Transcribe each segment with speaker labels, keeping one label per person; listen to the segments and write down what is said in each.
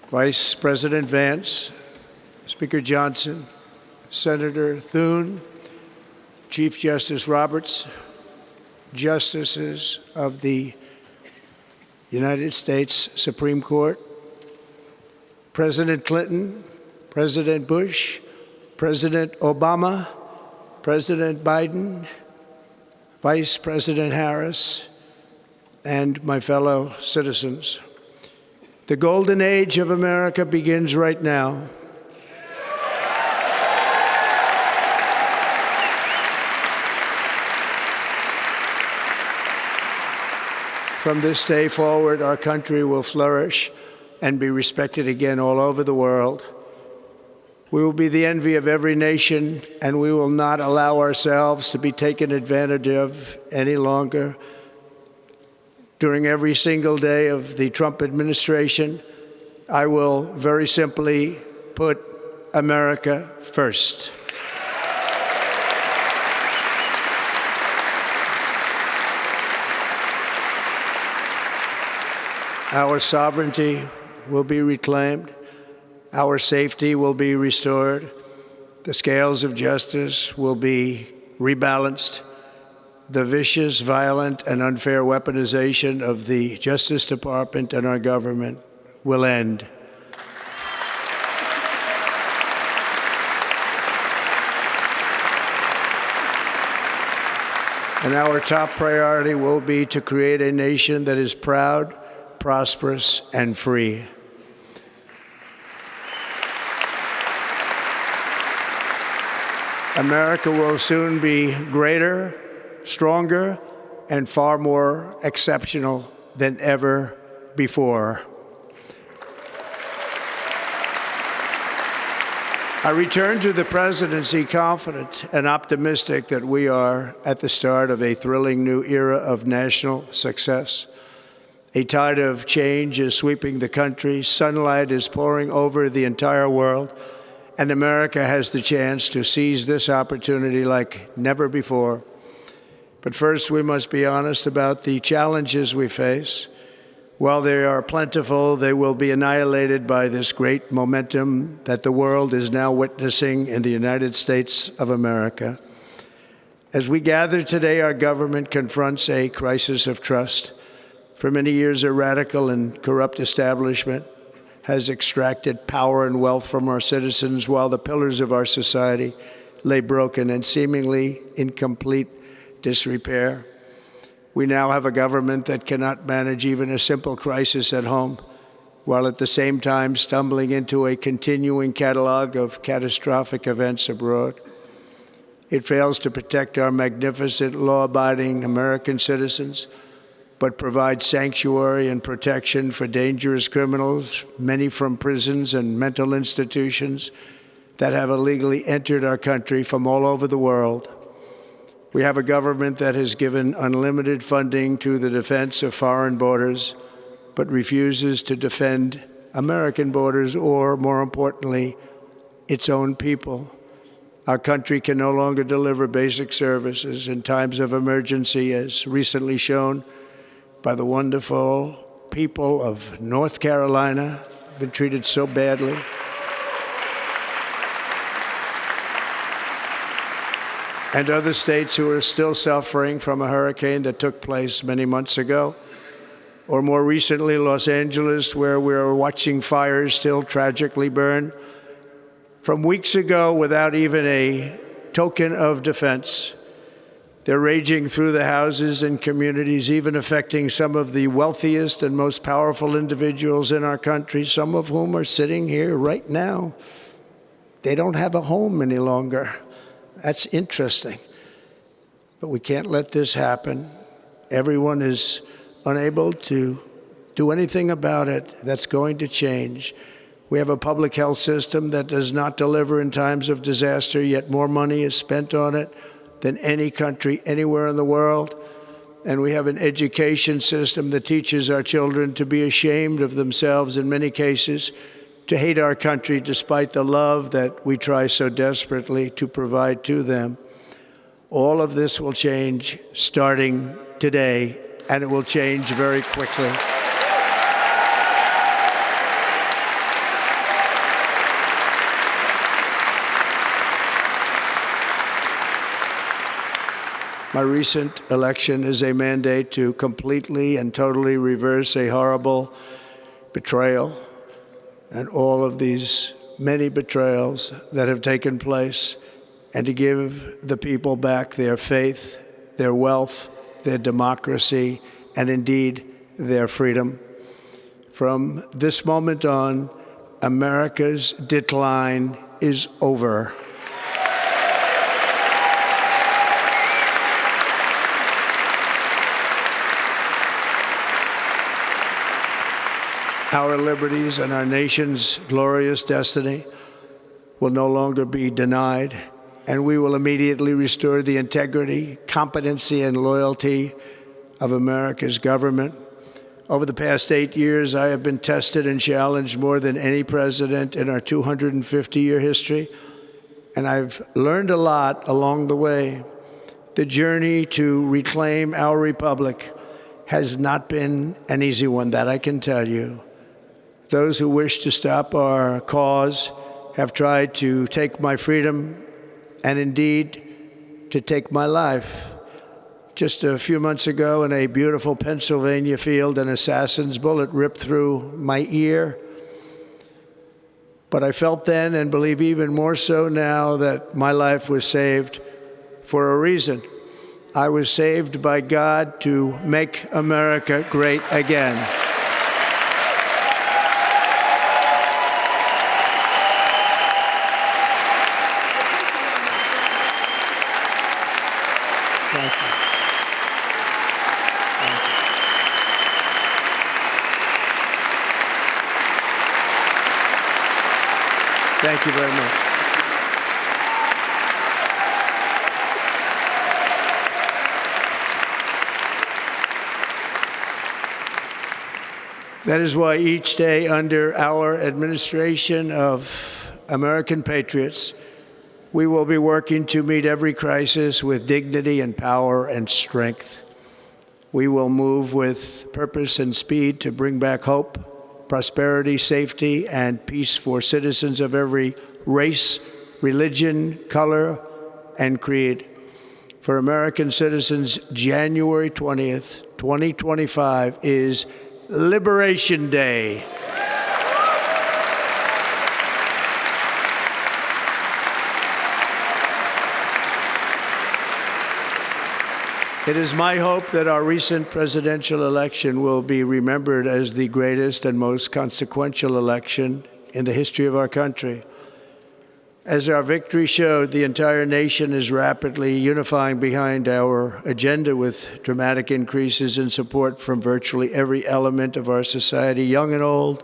Speaker 1: Vice President Vance, Speaker Johnson, Senator Thune, Chief Justice Roberts, Justices of the United States Supreme Court, President Clinton, President Bush, President Obama, President Biden, Vice President Harris, and my fellow citizens. The golden age of America begins right now. From this day forward, our country will flourish and be respected again all over the world. We will be the envy of every nation, and we will not allow ourselves to be taken advantage of any longer. During every single day of the Trump administration, I will very simply put America first. Our sovereignty will be reclaimed. Our safety will be restored. The scales of justice will be rebalanced. The vicious, violent, and unfair weaponization of the Justice Department and our government will end. And our top priority will be to create a nation that is proud, prosperous, and free. America will soon be greater, stronger, and far more exceptional than ever before. I return to the presidency confident and optimistic that we are at the start of a thrilling new era of national success. A tide of change is sweeping the country, sunlight is pouring over the entire world, and America has the chance to seize this opportunity like never before. But first, we must be honest about the challenges we face. While they are plentiful, they will be annihilated by this great momentum that the world is now witnessing in the United States of America. As we gather today, our government confronts a crisis of trust. For many years, a radical and corrupt establishment has extracted power and wealth from our citizens while the pillars of our society lay broken and seemingly in complete disrepair. We now have a government that cannot manage even a simple crisis at home, while at the same time stumbling into a continuing catalog of catastrophic events abroad. It fails to protect our magnificent, law-abiding American citizens, but provides sanctuary and protection for dangerous criminals, many from prisons and mental institutions that have illegally entered our country from all over the world. We have a government that has given unlimited funding to the defense of foreign borders, but refuses to defend American borders or, more importantly, its own people. Our country can no longer deliver basic services in times of emergency, as recently shown by the wonderful people of North Carolina, been treated so badly. And other states who are still suffering from a hurricane that took place many months ago. Or more recently, Los Angeles, where we're watching fires still tragically burn from weeks ago without even a token of defense. They're raging through the houses and communities, even affecting some of the wealthiest and most powerful individuals in our country, some of whom are sitting here right now. They don't have a home any longer. That's interesting. But we can't let this happen. Everyone is unable to do anything about it. That's going to change. We have a public health system that does not deliver in times of disaster, yet more money is spent on it than any country anywhere in the world. And we have an education system that teaches our children to be ashamed of themselves in many cases, to hate our country despite the love that we try so desperately to provide to them. All of this will change starting today, and it will change very quickly. My recent election is a mandate to completely and totally reverse a horrible betrayal and all of these many betrayals that have taken place, and to give the people back their faith, their wealth, their democracy, and indeed their freedom. From this moment on, America's decline is over. Our liberties and our nation's glorious destiny will no longer be denied, and we will immediately restore the integrity, competency, and loyalty of America's government. Over the past 8 years, I have been tested and challenged more than any president in our 250-year history, and I've learned a lot along the way. The journey to reclaim our republic has not been an easy one, that I can tell you. Those who wish to stop our cause have tried to take my freedom and indeed to take my life. Just a few months ago in a beautiful Pennsylvania field, an assassin's bullet ripped through my ear. But I felt then, and believe even more so now, that my life was saved for a reason. I was saved by God to make America great again. Thank you. Thank you very much. That is why each day under our administration of American patriots, we will be working to meet every crisis with dignity and power and strength. We will move with purpose and speed to bring back hope, prosperity, safety, and peace for citizens of every race, religion, color, and creed. For American citizens, January 20th, 2025 is Liberation Day. It is my hope that our recent presidential election will be remembered as the greatest and most consequential election in the history of our country. As our victory showed, the entire nation is rapidly unifying behind our agenda with dramatic increases in support from virtually every element of our society, young and old,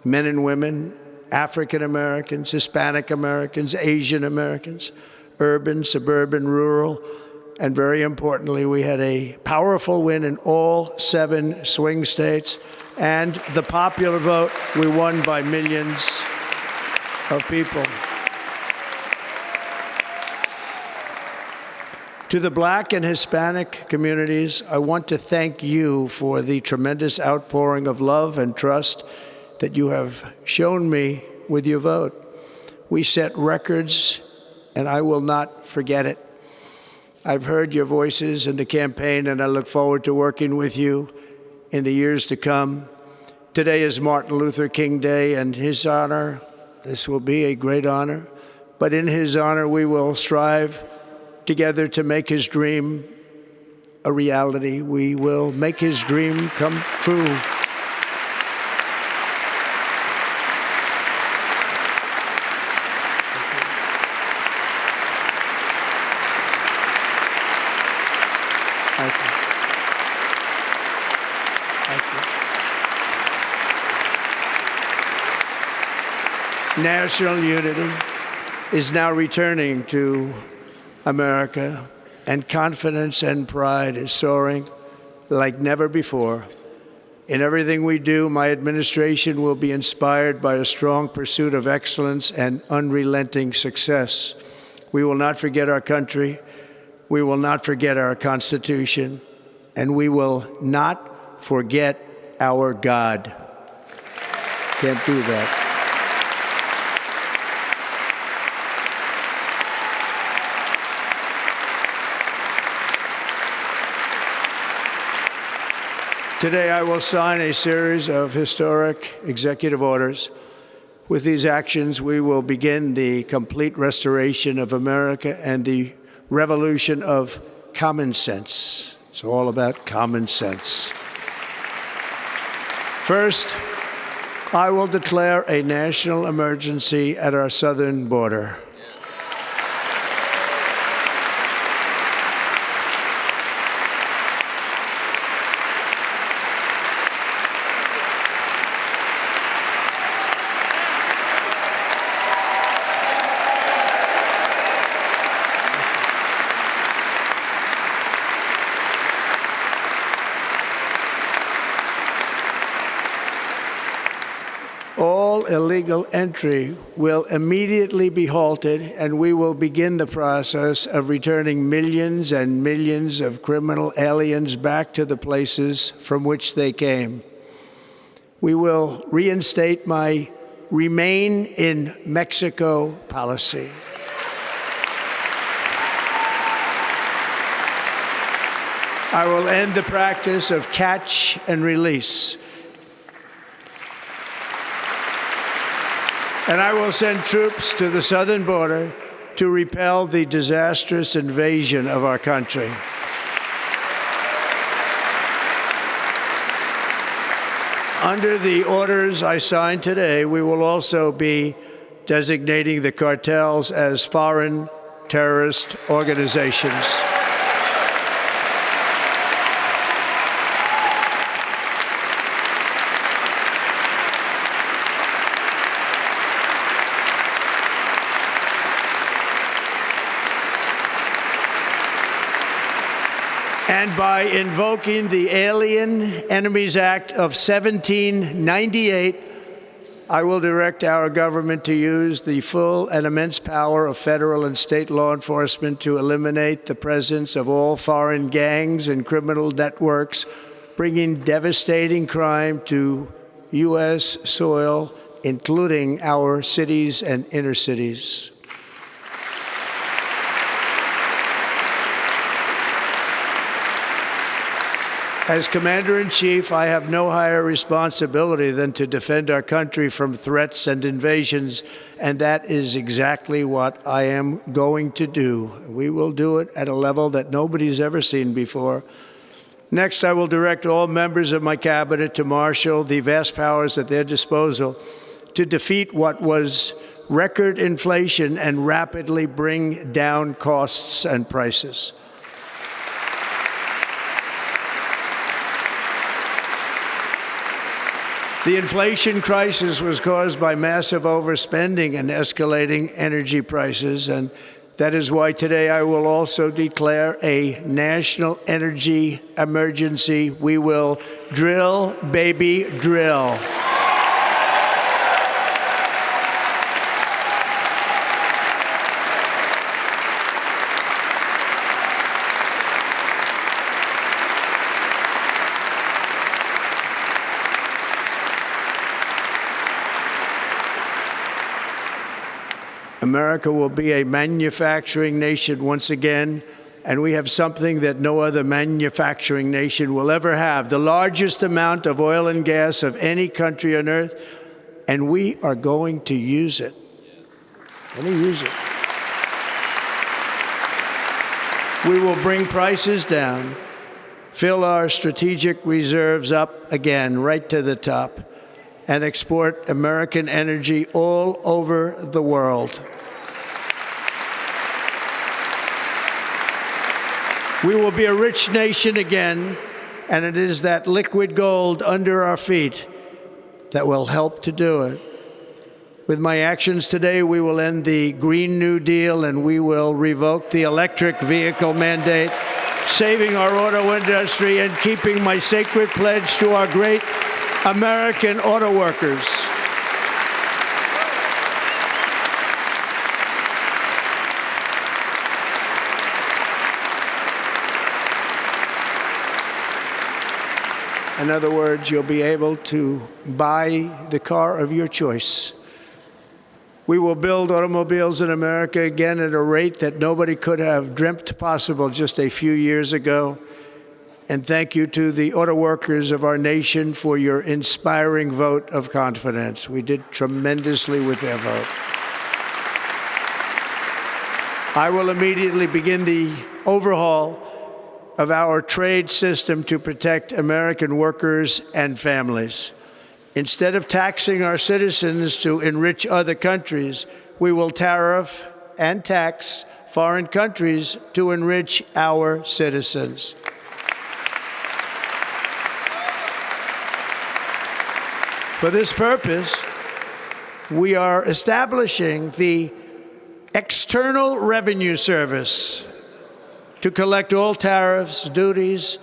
Speaker 1: men and women, African Americans, Hispanic Americans, Asian Americans, urban, suburban, rural. And very importantly, we had a powerful win in all 7 swing states. And the popular vote, we won by millions of people. To the Black and Hispanic communities, I want to thank you for the tremendous outpouring of love and trust that you have shown me with your vote. We set records, and I will not forget it. I've heard your voices in the campaign, and I look forward to working with you in the years to come. Today is Martin Luther King Day, and his honor, this will be a great honor, but in his honor, we will strive together to make his dream a reality. We will make his dream come true. Thank you. Thank you. National unity is now returning to America, and confidence and pride is soaring like never before. In everything we do, my administration will be inspired by a strong pursuit of excellence and unrelenting success. We will not forget our country. We will not forget our Constitution, and we will not forget our God. Can't do that. Today, I will sign a series of historic executive orders. With these actions, we will begin the complete restoration of America and the revolution of common sense. It's all about common sense. First, I will declare a national emergency at our southern border. All illegal entry will immediately be halted, and we will begin the process of returning millions and millions of criminal aliens back to the places from which they came. We will reinstate my Remain in Mexico policy. I will end the practice of catch and release. And I will send troops to the southern border to repel the disastrous invasion of our country. Under the orders I signed today, we will also be designating the cartels as foreign terrorist organizations. And by invoking the Alien Enemies Act of 1798, I will direct our government to use the full and immense power of federal and state law enforcement to eliminate the presence of all foreign gangs and criminal networks, bringing devastating crime to U.S. soil, including our cities and inner cities. As Commander-in-Chief, I have no higher responsibility than to defend our country from threats and invasions, and that is exactly what I am going to do. We will do it at a level that nobody's ever seen before. Next, I will direct all members of my cabinet to marshal the vast powers at their disposal to defeat what was record inflation and rapidly bring down costs and prices. The inflation crisis was caused by massive overspending and escalating energy prices, and that is why today I will also declare a national energy emergency. We will drill, baby, drill. America will be a manufacturing nation once again, and we have something that no other manufacturing nation will ever have, the largest amount of oil and gas of any country on earth, and we are going to use it. Let me use it. We will bring prices down, fill our strategic reserves up again, right to the top, and export American energy all over the world. We will be a rich nation again, and it is that liquid gold under our feet that will help to do it. With my actions today, we will end the Green New Deal, and we will revoke the electric vehicle mandate, saving our auto industry and keeping my sacred pledge to our great American auto workers. In other words, you'll be able to buy the car of your choice. We will build automobiles in America again at a rate that nobody could have dreamt possible just a few years ago. And thank you to the auto workers of our nation for your inspiring vote of confidence. We did tremendously with their vote. I will immediately begin the overhaul of our trade system to protect American workers and families. Instead of taxing our citizens to enrich other countries, we will tariff and tax foreign countries to enrich our citizens. For this purpose, we are establishing the External Revenue Service to collect all tariffs, duties,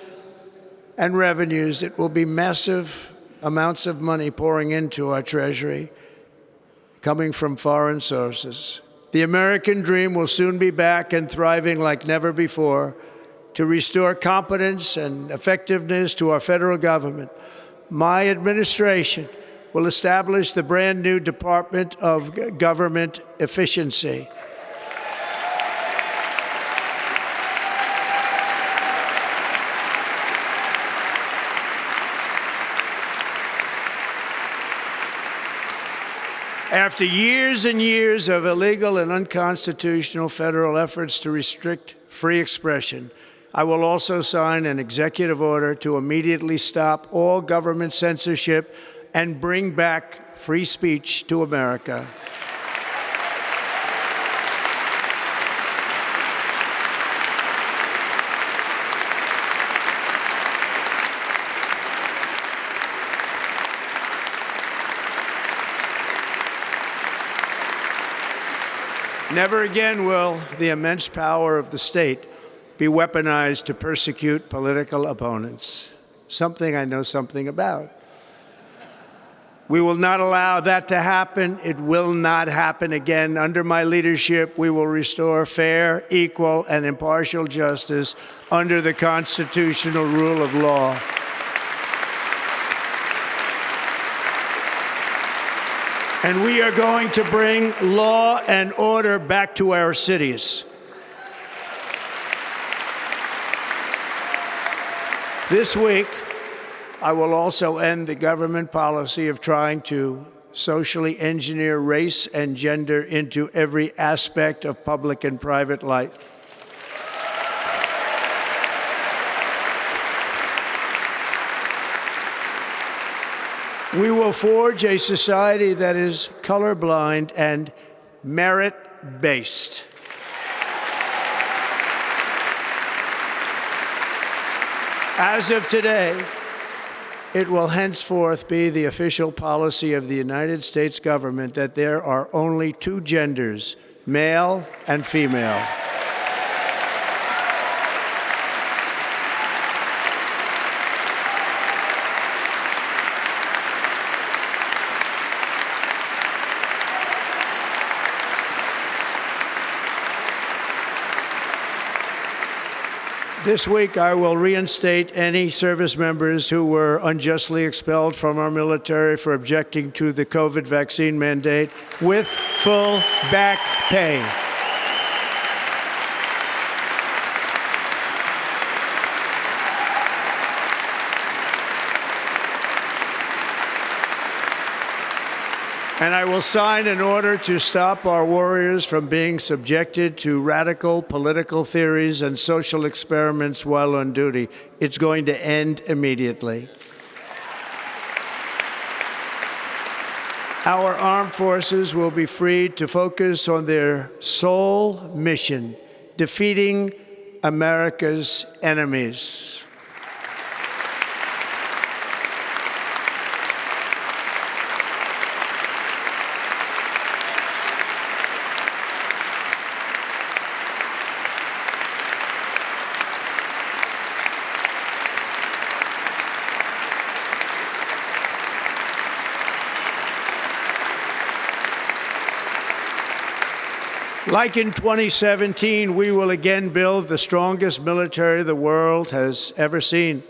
Speaker 1: and revenues. It will be massive amounts of money pouring into our Treasury, coming from foreign sources. The American dream will soon be back and thriving like never before to restore competence and effectiveness to our federal government. My administration will establish the brand new Department of Government Efficiency. After years and years of illegal and unconstitutional federal efforts to restrict free expression, I will also sign an executive order to immediately stop all government censorship and bring back free speech to America. Never again will the immense power of the state be weaponized to persecute political opponents, something I know something about. We will not allow that to happen. It will not happen again. Under my leadership, we will restore fair, equal, and impartial justice under the constitutional rule of law. And we are going to bring law and order back to our cities. This week, I will also end the government policy of trying to socially engineer race and gender into every aspect of public and private life. We will forge a society that is colorblind and merit-based. As of today, it will henceforth be the official policy of the United States government that there are only two genders, male and female. This week, I will reinstate any service members who were unjustly expelled from our military for objecting to the COVID vaccine mandate with full back pay. And I will sign an order to stop our warriors from being subjected to radical political theories and social experiments while on duty. It's going to end immediately. Our armed forces will be freed to focus on their sole mission, defeating America's enemies. Like in 2017, we will again build the strongest military the world has ever seen.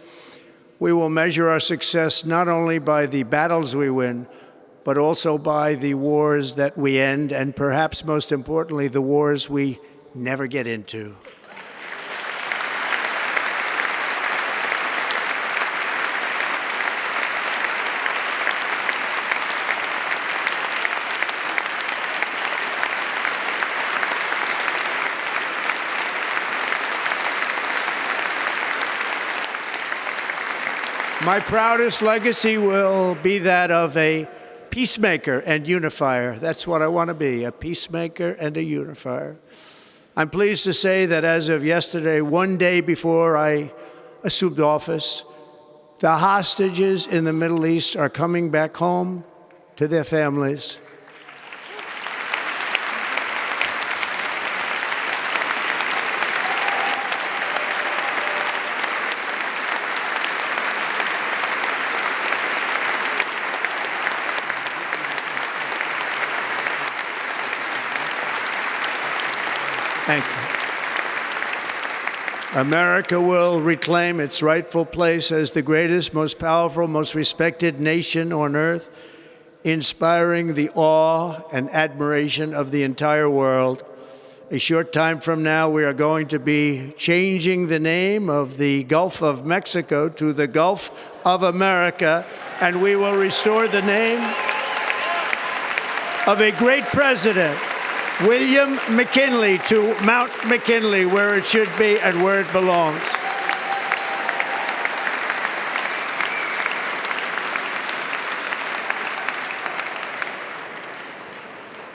Speaker 1: We will measure our success not only by the battles we win, but also by the wars that we end, and perhaps most importantly, the wars we never get into. My proudest legacy will be that of a peacemaker and unifier. That's what I want to be, a peacemaker and a unifier. I'm pleased to say that as of yesterday, one day before I assumed office, the hostages in the Middle East are coming back home to their families. Thank you. America will reclaim its rightful place as the greatest, most powerful, most respected nation on earth, inspiring the awe and admiration of the entire world. A short time from now, we are going to be changing the name of the Gulf of Mexico to the Gulf of America, and we will restore the name of a great president, William McKinley, to Mount McKinley, where it should be and where it belongs.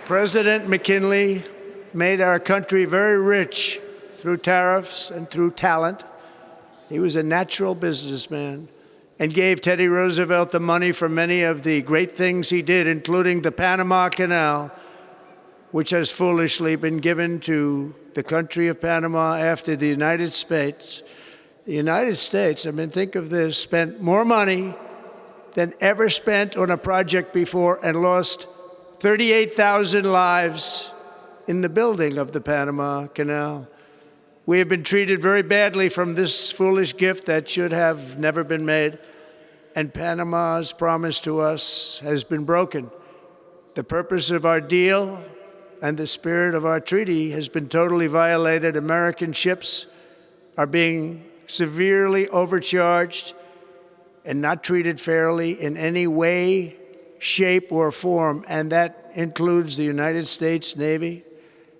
Speaker 1: President McKinley made our country very rich through tariffs and through talent. He was a natural businessman and gave Teddy Roosevelt the money for many of the great things he did, including the Panama Canal, which has foolishly been given to the country of Panama after the United States. The United States, I mean, think of this, spent more money than ever spent on a project before and lost 38,000 lives in the building of the Panama Canal. We have been treated very badly from this foolish gift that should have never been made, and Panama's promise to us has been broken. The purpose of our deal and the spirit of our treaty has been totally violated. American ships are being severely overcharged and not treated fairly in any way, shape, or form, and that includes the United States Navy.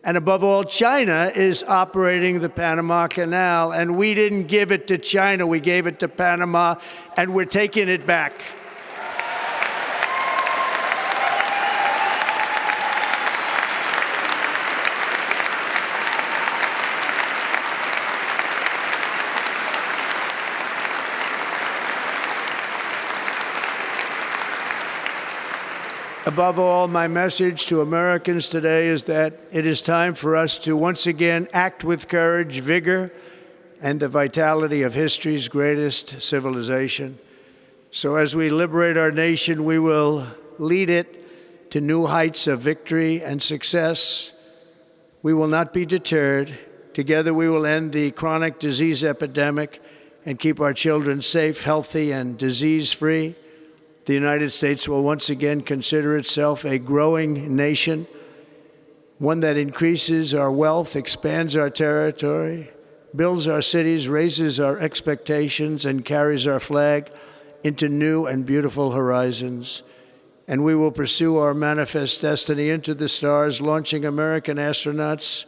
Speaker 1: And above all, China is operating the Panama Canal, and we didn't give it to China, we gave it to Panama, and we're taking it back. Above all, my message to Americans today is that it is time for us to once again act with courage, vigor, and the vitality of history's greatest civilization. So as we liberate our nation, we will lead it to new heights of victory and success. We will not be deterred. Together we will end the chronic disease epidemic and keep our children safe, healthy, and disease-free. The United States will once again consider itself a growing nation, one that increases our wealth, expands our territory, builds our cities, raises our expectations, and carries our flag into new and beautiful horizons. And we will pursue our manifest destiny into the stars, launching American astronauts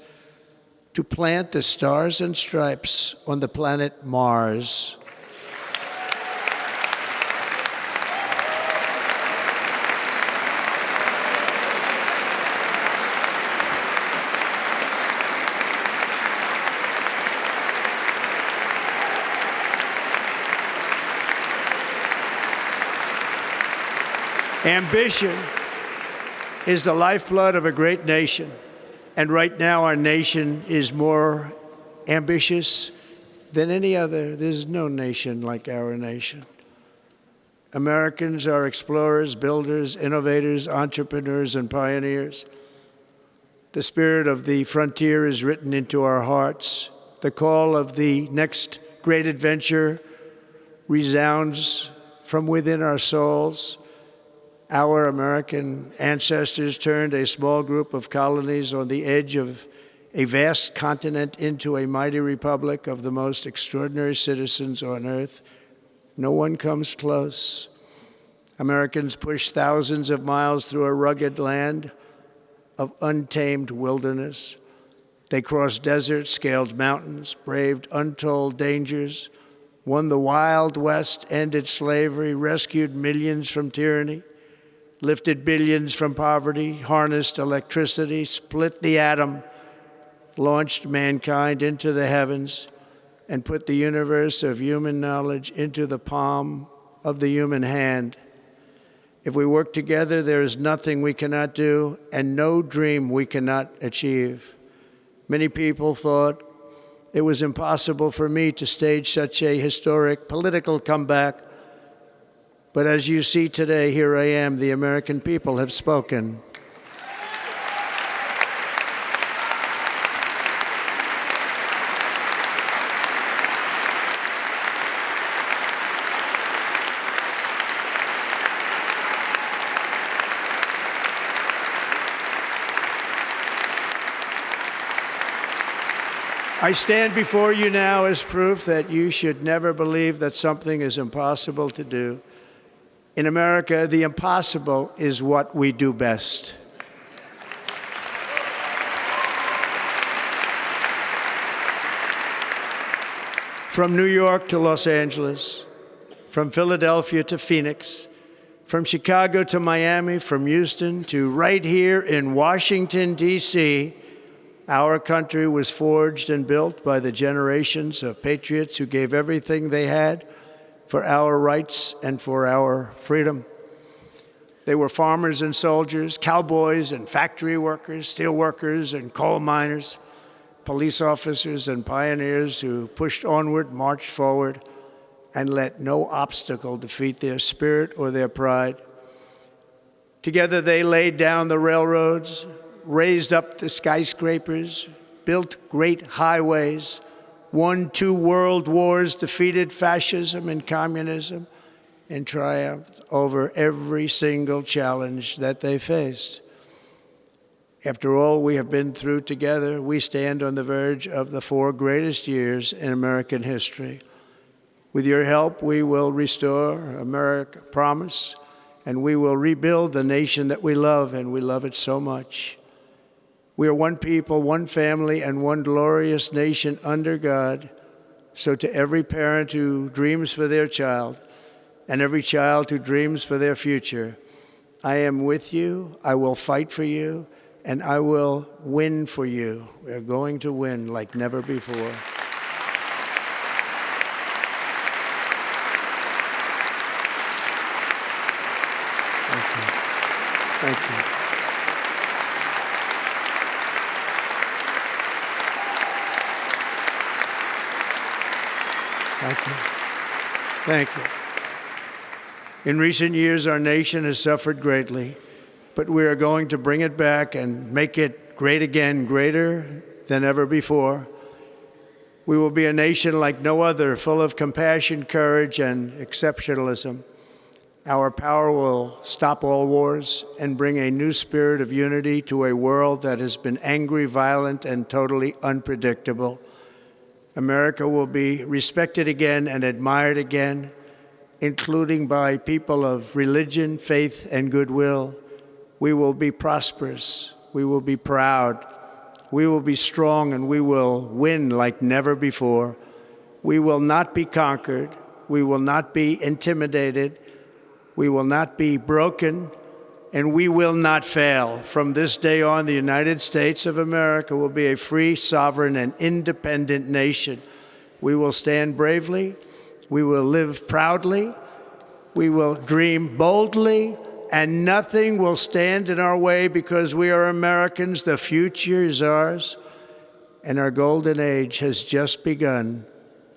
Speaker 1: to plant the stars and stripes on the planet Mars. Ambition is the lifeblood of a great nation, and right now our nation is more ambitious than any other. There's no nation like our nation. Americans are explorers, builders, innovators, entrepreneurs, and pioneers. The spirit of the frontier is written into our hearts. The call of the next great adventure resounds from within our souls. Our American ancestors turned a small group of colonies on the edge of a vast continent into a mighty republic of the most extraordinary citizens on earth. No one comes close. Americans pushed thousands of miles through a rugged land of untamed wilderness. They crossed deserts, scaled mountains, braved untold dangers, won the Wild West, ended slavery, rescued millions from tyranny, lifted billions from poverty, harnessed electricity, split the atom, launched mankind into the heavens, and put the universe of human knowledge into the palm of the human hand. If we work together, there is nothing we cannot do and no dream we cannot achieve. Many people thought it was impossible for me to stage such a historic political comeback. But as you see today, here I am. The American people have spoken. I stand before you now as proof that you should never believe that something is impossible to do. In America, the impossible is what we do best. From New York to Los Angeles, from Philadelphia to Phoenix, from Chicago to Miami, from Houston to right here in Washington, D.C., our country was forged and built by the generations of patriots who gave everything they had for our rights and for our freedom. They were farmers and soldiers, cowboys and factory workers, steel workers and coal miners, police officers and pioneers who pushed onward, marched forward, and let no obstacle defeat their spirit or their pride. Together they laid down the railroads, raised up the skyscrapers, built great highways, won 2 world wars, defeated fascism and communism, and triumphed over every single challenge that they faced. After all we have been through together, we stand on the verge of the 4 greatest years in American history. With your help, we will restore America, promise, and we will rebuild the nation that we love, and we love it so much. We are one people, one family, and one glorious nation under God. So to every parent who dreams for their child and every child who dreams for their future, I am with you, I will fight for you, and I will win for you. We are going to win like never before. Thank you. Thank you. Thank you. Thank you. In recent years, our nation has suffered greatly, but we are going to bring it back and make it great again, greater than ever before. We will be a nation like no other, full of compassion, courage, and exceptionalism. Our power will stop all wars and bring a new spirit of unity to a world that has been angry, violent, and totally unpredictable. America will be respected again and admired again, including by people of religion, faith, and goodwill. We will be prosperous. We will be proud. We will be strong, and we will win like never before. We will not be conquered. We will not be intimidated. We will not be broken, and we will not fail. From this day on, the United States of America will be a free, sovereign, and independent nation. We will stand bravely. We will live proudly. We will dream boldly, and nothing will stand in our way because we are Americans. The future is ours, and our golden age has just begun.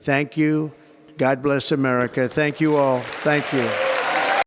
Speaker 1: Thank you. God bless America. Thank you all. Thank you.